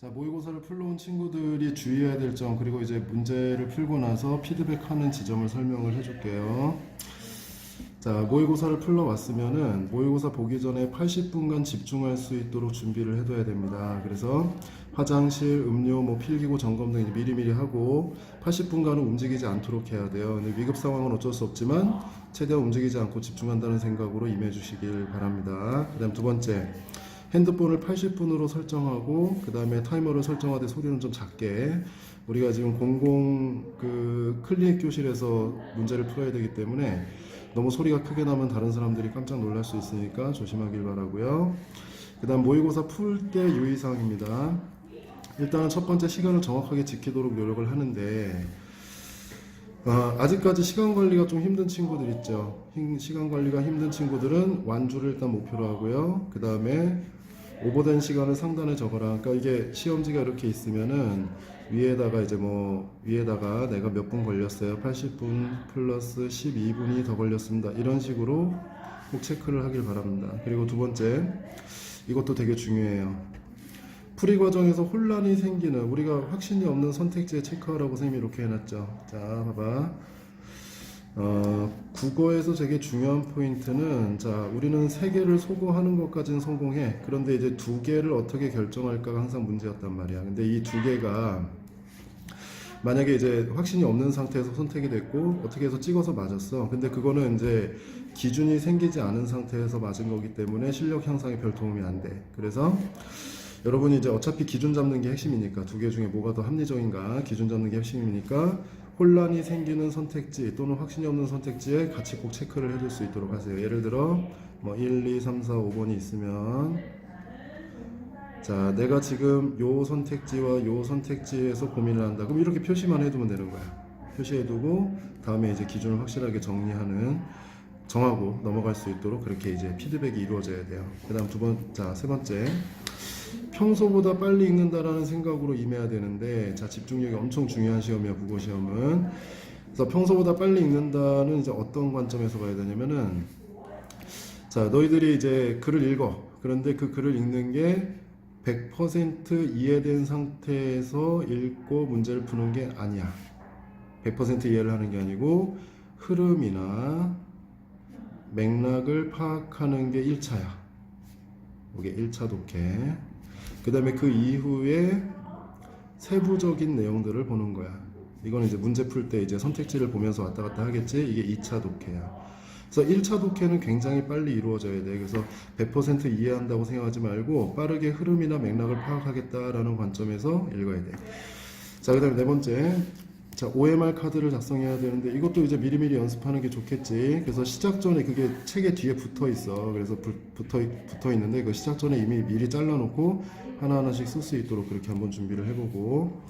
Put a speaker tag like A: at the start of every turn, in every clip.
A: 자, 모의고사를 풀러 온 친구들이 주의해야 될 점, 그리고 이제 문제를 풀고 나서 피드백하는 지점을 설명을 해줄게요. 자, 모의고사를 풀러 왔으면은 모의고사 보기 전에 80분간 집중할 수 있도록 준비를 해둬야 됩니다. 그래서 화장실, 음료, 필기구 점검 등 미리미리 하고 80분간은 움직이지 않도록 해야 돼요. 근데 위급 상황은 어쩔 수 없지만 최대한 움직이지 않고 집중한다는 생각으로 임해 주시길 바랍니다. 그 다음 두 번째, 핸드폰을 80분으로 설정하고 그 다음에 타이머를 설정하되 소리는 좀 작게. 우리가 지금 클리닉 교실에서 문제를 풀어야 되기 때문에 너무 소리가 크게 나면 다른 사람들이 깜짝 놀랄 수 있으니까 조심하길 바라고요. 그 다음 모의고사 풀 때 유의사항입니다. 일단은 첫 번째, 시간을 정확하게 지키도록 노력을 하는데 아직까지 시간 관리가 좀 힘든 친구들 있죠. 시간 관리가 힘든 친구들은 완주를 일단 목표로 하고요. 그 다음에 오버된 시간을 상단에 적어라. 그러니까 이게 시험지가 이렇게 있으면은 위에다가 위에다가 내가 몇 분 걸렸어요. 80분 플러스 12분이 더 걸렸습니다. 이런 식으로 꼭 체크를 하길 바랍니다. 그리고 두 번째, 이것도 되게 중요해요. 풀이 과정에서 혼란이 생기는, 우리가 확신이 없는 선택지에 체크하라고 선생님이 이렇게 해놨죠. 자, 봐봐. 국어에서 되게 중요한 포인트는, 자, 우리는 3개를 소거하는 것까지는 성공해. 그런데 이제 2개를 어떻게 결정할까가 항상 문제였단 말이야. 근데 이 2개가 만약에 이제 확신이 없는 상태에서 선택이 됐고 어떻게 해서 찍어서 맞았어. 근데 그거는 이제 기준이 생기지 않은 상태에서 맞은 거기 때문에 실력 향상에 별 도움이 안 돼. 그래서 여러분이 이제 어차피 기준 잡는 게 핵심이니까, 2개 중에 뭐가 더 합리적인가 기준 잡는 게 핵심이니까 혼란이 생기는 선택지 또는 확신이 없는 선택지에 같이 꼭 체크를 해줄 수 있도록 하세요. 예를 들어 1, 2, 3, 4, 5번이 있으면, 자, 내가 지금 요 선택지와 요 선택지에서 고민을 한다. 그럼 이렇게 표시만 해두면 되는 거야. 표시해두고 다음에 이제 기준을 확실하게 정하고 넘어갈 수 있도록 그렇게 이제 피드백이 이루어져야 돼요. 그 다음 세 번째, 평소보다 빨리 읽는다라는 생각으로 임해야 되는데, 자, 집중력이 엄청 중요한 시험이야, 국어 시험은. 그래서 평소보다 빨리 읽는다는 이제 어떤 관점에서 봐야 되냐면은, 자, 너희들이 이제 글을 읽어. 그런데 그 글을 읽는 게 100% 이해된 상태에서 읽고 문제를 푸는 게 아니야. 100% 이해를 하는 게 아니고 흐름이나 맥락을 파악하는 게 1차야. 이게 1차 독해. 그 다음에 그 이후에 세부적인 내용들을 보는 거야. 이건 이제 문제 풀 때 이제 선택지를 보면서 왔다 갔다 하겠지. 이게 2차 독해야. 그래서 1차 독해는 굉장히 빨리 이루어져야 돼. 그래서 100% 이해한다고 생각하지 말고 빠르게 흐름이나 맥락을 파악하겠다라는 관점에서 읽어야 돼. 자, 그 다음에 네 번째, 자, OMR 카드를 작성해야 되는데 이것도 이제 미리미리 연습하는 게 좋겠지. 그래서 시작 전에 그게 책에 뒤에 붙어 있어. 그래서 붙어 있는데 그 시작 전에 이미 미리 잘라놓고 하나하나씩 쓸 수 있도록 그렇게 한번 준비를 해보고,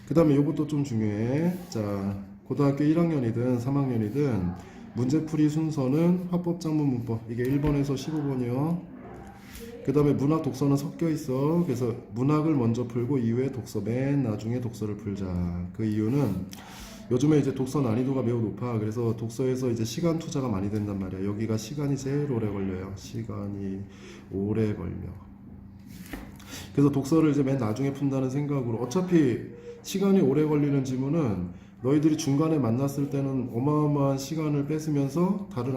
A: 그 다음에 이것도 좀 중요해. 자, 고등학교 1학년이든 3학년이든 문제풀이 순서는 화법작문 문법, 이게 1번에서 15번이요. 그 다음에 문학 독서는 섞여 있어. 그래서 문학을 먼저 풀고 이후에 독서, 맨 나중에 독서를 풀자. 그 이유는 요즘에 이제 독서 난이도가 매우 높아. 그래서 독서에서 이제 시간 투자가 많이 된단 말이야. 여기가 시간이 제일 오래 걸려요. 시간이 오래 걸려. 그래서 독서를 이제 맨 나중에 푼다는 생각으로, 어차피 시간이 오래 걸리는 지문은 너희들이 중간에 만났을 때는 어마어마한 시간을 뺏으면서 다른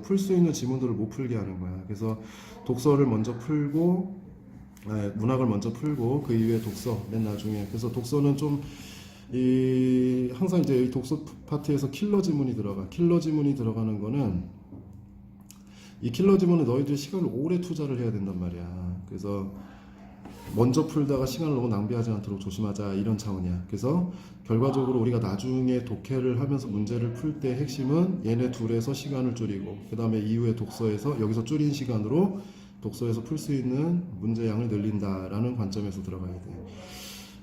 A: 풀 수 있는 지문들을 못 풀게 하는 거야. 그래서 독서를 먼저 풀고, 문학을 먼저 풀고 그 이후에 독서 맨 나중에. 그래서 독서는 좀 항상 이제 이 독서 파트에서 킬러 지문이 들어가. 킬러 지문이 들어가는 거는, 이 킬러 지문은 너희들이 시간을 오래 투자를 해야 된단 말이야. 그래서 먼저 풀다가 시간을 너무 낭비하지 않도록 조심하자, 이런 차원이야. 그래서 결과적으로 우리가 나중에 독해를 하면서 문제를 풀 때 핵심은 얘네 둘에서 시간을 줄이고, 그 다음에 이후에 독서에서, 여기서 줄인 시간으로 독서에서 풀 수 있는 문제량을 늘린다라는 관점에서 들어가야 돼.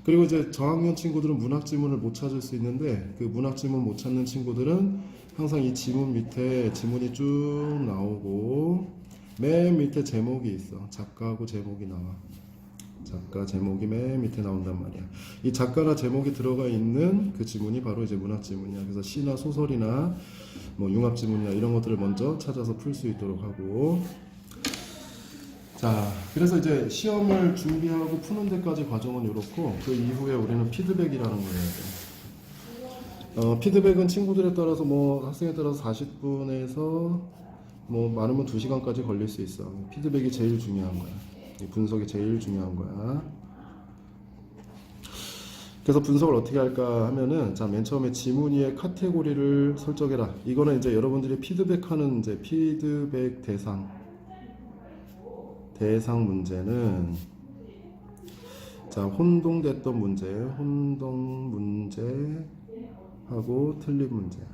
A: 그리고 이제 저학년 친구들은 문학 지문을 못 찾을 수 있는데, 그 문학 지문 못 찾는 친구들은 항상 이 지문 밑에 지문이 쭉 나오고 맨 밑에 제목이 있어. 작가하고 제목이 나와. 작가 제목이 맨 밑에 나온단 말이야. 이 작가나 제목이 들어가 있는 그 지문이 바로 이제 문학 지문이야. 그래서 시나 소설이나 융합 지문이나 이런 것들을 먼저 찾아서 풀 수 있도록 하고, 자, 그래서 이제 시험을 준비하고 푸는 데까지 과정은 이렇고 그 이후에 우리는 피드백이라는 걸 해야 돼. 피드백은 친구들에 따라서 뭐 학생에 따라서 40분에서 뭐 많으면 2시간까지 걸릴 수 있어. 피드백이 제일 중요한 거야. 이 분석이 제일 중요한 거야. 그래서 분석을 어떻게 할까 하면은 자, 맨 처음에 지문위의 카테고리를 설정해라. 이거는 이제 여러분들이 피드백하는 이제 피드백 대상 문제는 자, 혼동됐던 문제, 혼동 문제하고 틀린 문제야.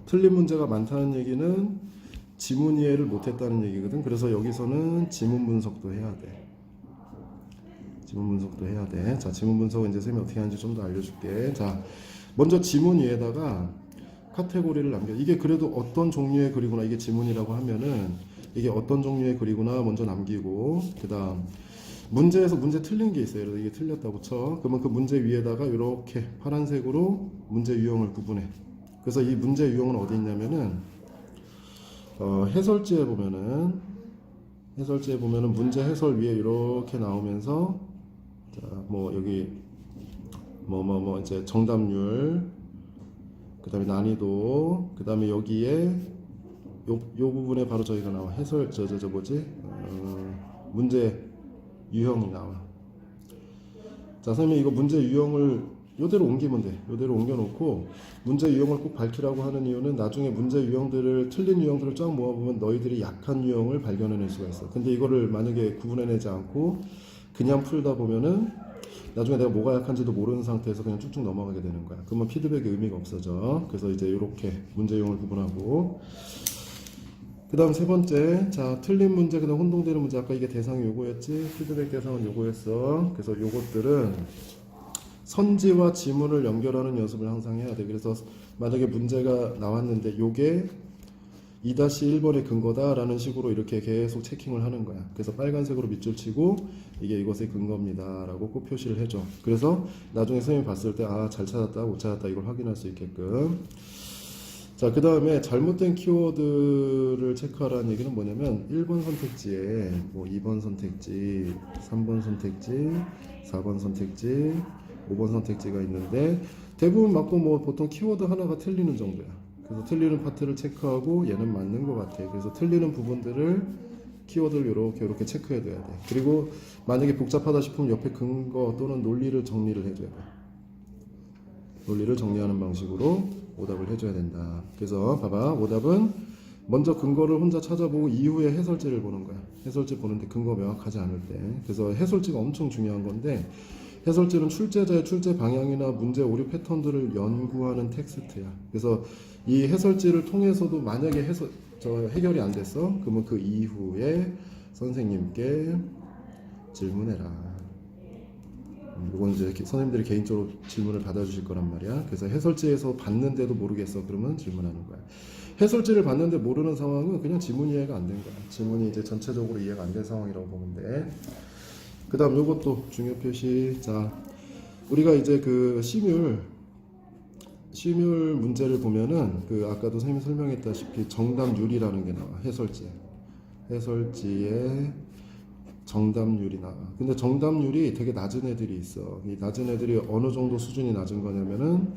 A: 틀린 문제가 많다는 얘기는 지문 이해를 못했다는 얘기거든. 그래서 여기서는 지문 분석도 해야 돼. 지문 분석도 해야 돼. 자, 지문 분석은 이제 선생님이 어떻게 하는지 좀 더 알려줄게. 자, 먼저 지문 위에다가 카테고리를 남겨. 이게 그래도 어떤 종류의 글이구나. 이게 지문이라고 하면은 이게 어떤 종류의 글이구나 먼저 남기고, 그 다음 문제에서 문제 틀린 게 있어요. 그래서 이게 틀렸다고 쳐. 그러면 그 문제 위에다가 이렇게 파란색으로 문제 유형을 구분해. 그래서 이 문제 유형은 어디 있냐면은 해설지에 보면은 문제 해설 위에 이렇게 나오면서 자, 뭐 여기 이제 정답률, 그 다음에 난이도, 그 다음에 여기에 요 부분에 바로 저희가 나와. 해설 문제 유형이 나와. 자, 선생님이 이거 문제 유형을 요대로 옮기면 돼. 요대로 옮겨놓고 문제 유형을 꼭 밝히라고 하는 이유는 나중에 문제 유형들을 틀린 유형들을 쫙 모아보면 너희들이 약한 유형을 발견해낼 수가 있어. 근데 이거를 만약에 구분해내지 않고 그냥 풀다 보면은 나중에 내가 뭐가 약한지도 모르는 상태에서 그냥 쭉쭉 넘어가게 되는 거야. 그러면 피드백의 의미가 없어져. 그래서 이제 이렇게 문제 유형을 구분하고, 그 다음 세 번째, 자, 틀린 문제, 그 다음 혼동되는 문제. 아까 이게 대상이 요거였지? 피드백 대상은 요거였어. 그래서 요것들은 선지와 지문을 연결하는 연습을 항상 해야 돼. 그래서 만약에 문제가 나왔는데 요게 2-1번의 근거다라는 식으로 이렇게 계속 체킹을 하는 거야. 그래서 빨간색으로 밑줄 치고 이게 이것의 근거입니다 라고 꼭 표시를 해줘. 그래서 나중에 선생님이 봤을 때 아, 잘 찾았다 못 찾았다 이걸 확인할 수 있게끔. 자, 그 다음에 잘못된 키워드를 체크하라는 얘기는 뭐냐면 1번 선택지에 뭐 2번 선택지, 3번 선택지, 4번 선택지, 5번 선택지가 있는데 대부분 맞고 뭐 보통 키워드 하나가 틀리는 정도야. 그래서 틀리는 파트를 체크하고 얘는 맞는 것 같아. 그래서 틀리는 부분들을 키워드를 이렇게 체크해둬야 돼. 그리고 만약에 복잡하다 싶으면 옆에 근거 또는 논리를 정리를 해줘야 돼. 논리를 정리하는 방식으로 오답을 해줘야 된다. 그래서 봐봐, 오답은 먼저 근거를 혼자 찾아보고 이후에 해설지를 보는 거야. 해설지 보는데 근거 명확하지 않을 때. 그래서 해설지가 엄청 중요한 건데 해설지는 출제자의 출제 방향이나 문제 오류 패턴들을 연구하는 텍스트야. 그래서 이 해설지를 통해서도 만약에 해결이 안 됐어? 그러면 그 이후에 선생님께 질문해라. 이건 이제 선생님들이 개인적으로 질문을 받아주실 거란 말이야. 그래서 해설지에서 봤는데도 모르겠어. 그러면 질문하는 거야. 해설지를 봤는데 모르는 상황은 그냥 지문 이해가 안 된 거야. 지문이 이제 전체적으로 이해가 안 된 상황이라고 보면 돼. 그 다음 요것도 중요 표시. 자, 우리가 이제 그 시뮬 문제를 보면은 그 아까도 선생님이 설명했다시피 정답률이라는 게 나와. 해설지에 정답률이 나와. 근데 정답률이 되게 낮은 애들이 있어. 이 낮은 애들이 어느 정도 수준이 낮은 거냐면은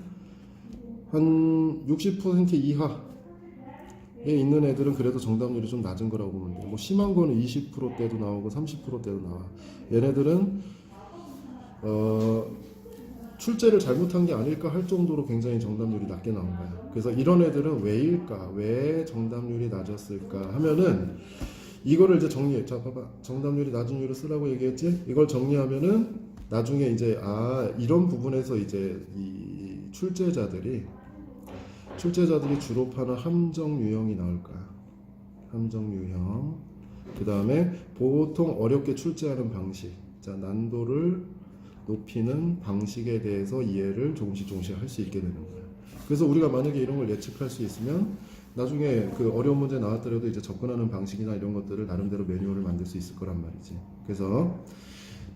A: 한 60% 이하에 있는 애들은 그래도 정답률이 좀 낮은 거라고 보면 돼. 뭐 심한 거는 20%대도 나오고 30%대도 나와. 얘네들은 출제를 잘못한 게 아닐까 할 정도로 굉장히 정답률이 낮게 나온 거야. 그래서 이런 애들은 왜일까? 왜 정답률이 낮았을까? 하면은 이거를 이제 정리해. 자, 봐봐. 정답률이 낮은 이유를 쓰라고 얘기했지? 이걸 정리하면은 나중에 이제 이런 부분에서 이제 이 출제자들이 주로 파는 함정 유형이 나올 거야. 함정 유형. 그 다음에 보통 어렵게 출제하는 방식. 자, 난도를 높이는 방식에 대해서 이해를 조금씩 할 수 있게 되는 거야. 그래서 우리가 만약에 이런 걸 예측할 수 있으면 나중에 그 어려운 문제 나왔더라도 이제 접근하는 방식이나 이런 것들을 나름대로 매뉴얼을 만들 수 있을 거란 말이지. 그래서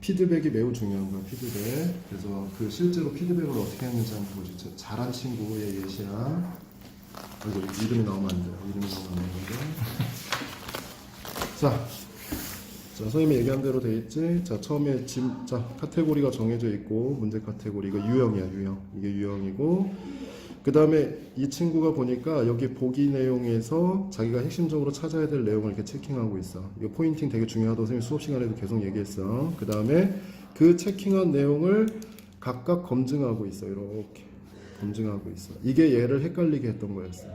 A: 피드백이 매우 중요한 거야. 피드백. 그래서 그 실제로 피드백을 어떻게 했는지 한번 보죠. 잘한 친구의 예시야. 이거 이름이 나오면 안 돼요. 이름이 나오면 안 되는데. 자, 선생님이 얘기한 대로 돼 있지. 자, 처음에 카테고리가 정해져 있고 문제 카테고리 이거 유형이야, 유형. 이게 유형이고 그 다음에 이 친구가 보니까 여기 보기 내용에서 자기가 핵심적으로 찾아야 될 내용을 이렇게 체킹하고 있어. 이거 포인팅 되게 중요하다고 선생님이 수업 시간에도 계속 얘기했어. 그 다음에 그 체킹한 내용을 각각 검증하고 있어. 이렇게 검증하고 있어. 이게 얘를 헷갈리게 했던 거였어.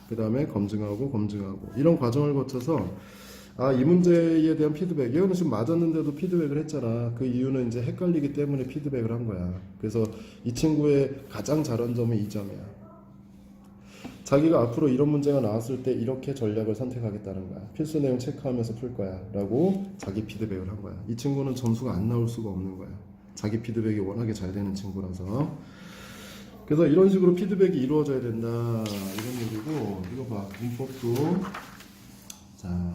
A: 그 다음에 검증하고 이런 과정을 거쳐서 이 문제에 대한 피드백, 얘는 지금 맞았는데도 피드백을 했잖아. 그 이유는 이제 헷갈리기 때문에 피드백을 한 거야. 그래서 이 친구의 가장 잘한 점은 이 점이야. 자기가 앞으로 이런 문제가 나왔을 때 이렇게 전략을 선택하겠다는 거야. 필수 내용 체크하면서 풀 거야 라고 자기 피드백을 한 거야. 이 친구는 점수가 안 나올 수가 없는 거야. 자기 피드백이 워낙에 잘 되는 친구라서. 그래서 이런 식으로 피드백이 이루어져야 된다 이런 얘기고, 이거 봐, 문법도 자,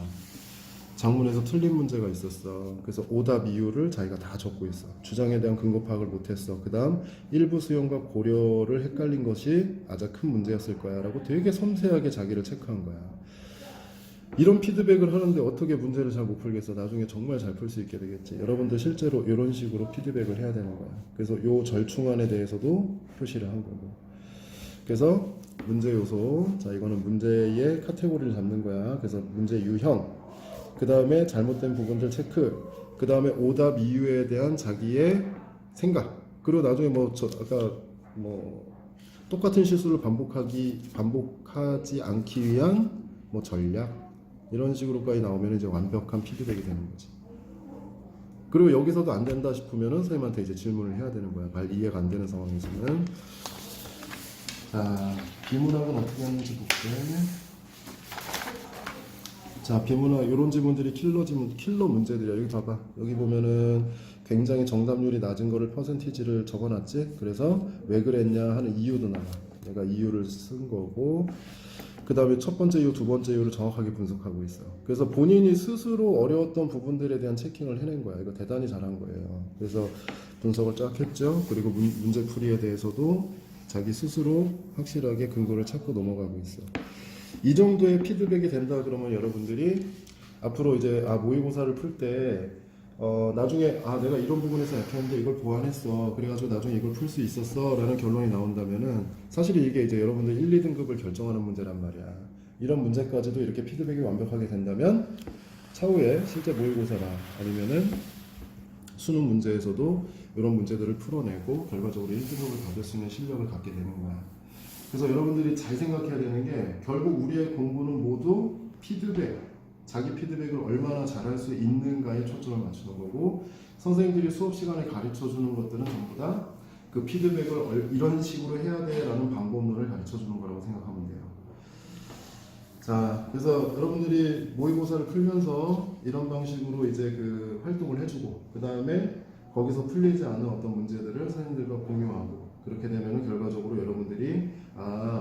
A: 장문에서 틀린 문제가 있었어. 그래서 오답 이유를 자기가 다 적고 있어. 주장에 대한 근거 파악을 못했어. 그 다음 일부 수용과 고려를 헷갈린 것이 아주 큰 문제였을 거야 라고 되게 섬세하게 자기를 체크한 거야. 이런 피드백을 하는데 어떻게 문제를 잘 못 풀겠어. 나중에 정말 잘 풀 수 있게 되겠지. 여러분들 실제로 이런 식으로 피드백을 해야 되는 거야. 그래서 요 절충안에 대해서도 표시를 한 거고. 그래서 문제 요소, 자 이거는 문제의 카테고리를 잡는 거야. 그래서 문제 유형, 그 다음에 잘못된 부분들 체크, 그 다음에 오답 이유에 대한 자기의 생각, 그리고 나중에 아까 똑같은 실수를 반복하지 않기 위한 전략, 이런 식으로까지 나오면 이제 완벽한 피드백이 되는 거지. 그리고 여기서도 안 된다 싶으면은 선생님한테 이제 질문을 해야 되는 거야. 말 이해가 안 되는 상황에서는. 자, 비문학은 어떻게 하는지 볼게. 자, 비문학 이런 지문들이 킬러 문제들이야. 여기 봐봐. 여기 보면은 굉장히 정답률이 낮은 거를 퍼센티지를 적어놨지. 그래서 왜 그랬냐 하는 이유도 나와. 내가 이유를 쓴 거고, 그 다음에 첫 번째 이유, 두 번째 이유를 정확하게 분석하고 있어. 그래서 본인이 스스로 어려웠던 부분들에 대한 체킹을 해낸 거야. 이거 대단히 잘한 거예요. 그래서 분석을 쫙 했죠. 그리고 문제풀이에 대해서도 자기 스스로 확실하게 근거를 찾고 넘어가고 있어. 이 정도의 피드백이 된다 그러면 여러분들이 앞으로 이제 모의고사를 풀 때 나중에 내가 이런 부분에서 약했는데 이걸 보완했어. 그래가지고 나중에 이걸 풀 수 있었어 라는 결론이 나온다면은 사실 이게 이제 여러분들 1, 2등급을 결정하는 문제란 말이야. 이런 문제까지도 이렇게 피드백이 완벽하게 된다면 차후에 실제 모의고사나 아니면은 수능 문제에서도 이런 문제들을 풀어내고 결과적으로 1등급을 받을 수 있는 실력을 갖게 되는 거야. 그래서 여러분들이 잘 생각해야 되는 게 결국 우리의 공부는 모두 피드백, 자기 피드백을 얼마나 잘할 수 있는가에 초점을 맞추는 거고, 선생님들이 수업 시간에 가르쳐 주는 것들은 전부 다 그 피드백을 이런 식으로 해야 돼 라는 방법론을 가르쳐 주는 거라고 생각하면 돼요. 자, 그래서 여러분들이 모의고사를 풀면서 이런 방식으로 이제 그 활동을 해주고, 그 다음에 거기서 풀리지 않은 어떤 문제들을 선생님들과 공유하고, 그렇게 되면 결과적으로 여러분들이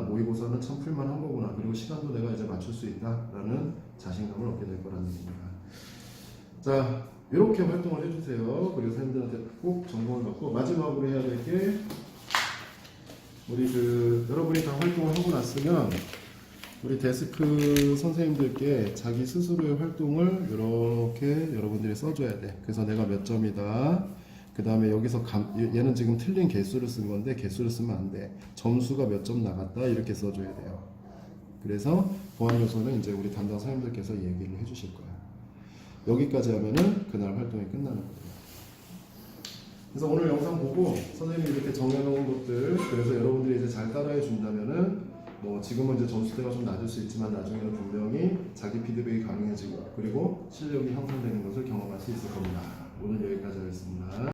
A: 모의고사는 참 풀만한 거구나, 그리고 시간도 내가 이제 맞출 수 있다라는 자신감을 얻게 될 거라는 얘기입니다. 자, 이렇게 활동을 해주세요. 그리고 선생님들한테 꼭 점검을 받고, 마지막으로 해야 될 게 우리 여러분이 다 활동을 하고 났으면 우리 데스크 선생님들께 자기 스스로의 활동을 이렇게 여러분들이 써줘야 돼. 그래서 내가 몇 점이다. 그 다음에 여기서 얘는 지금 틀린 개수를 쓴 건데 개수를 쓰면 안 돼. 점수가 몇 점 나갔다 이렇게 써줘야 돼요. 그래서 보안 요소는 이제 우리 담당 선생님들께서 얘기를 해주실 거야. 여기까지 하면은 그날 활동이 끝나는 거예요. 그래서 오늘 영상 보고 선생님이 이렇게 정해놓은 것들, 그래서 여러분들이 이제 잘 따라해 준다면은 지금은 이제 점수대가 좀 낮을 수 있지만 나중에는 분명히 자기 피드백이 가능해지고 그리고 실력이 향상되는 것을 경험할 수 있을 겁니다. 오늘 여기까지 하겠습니다.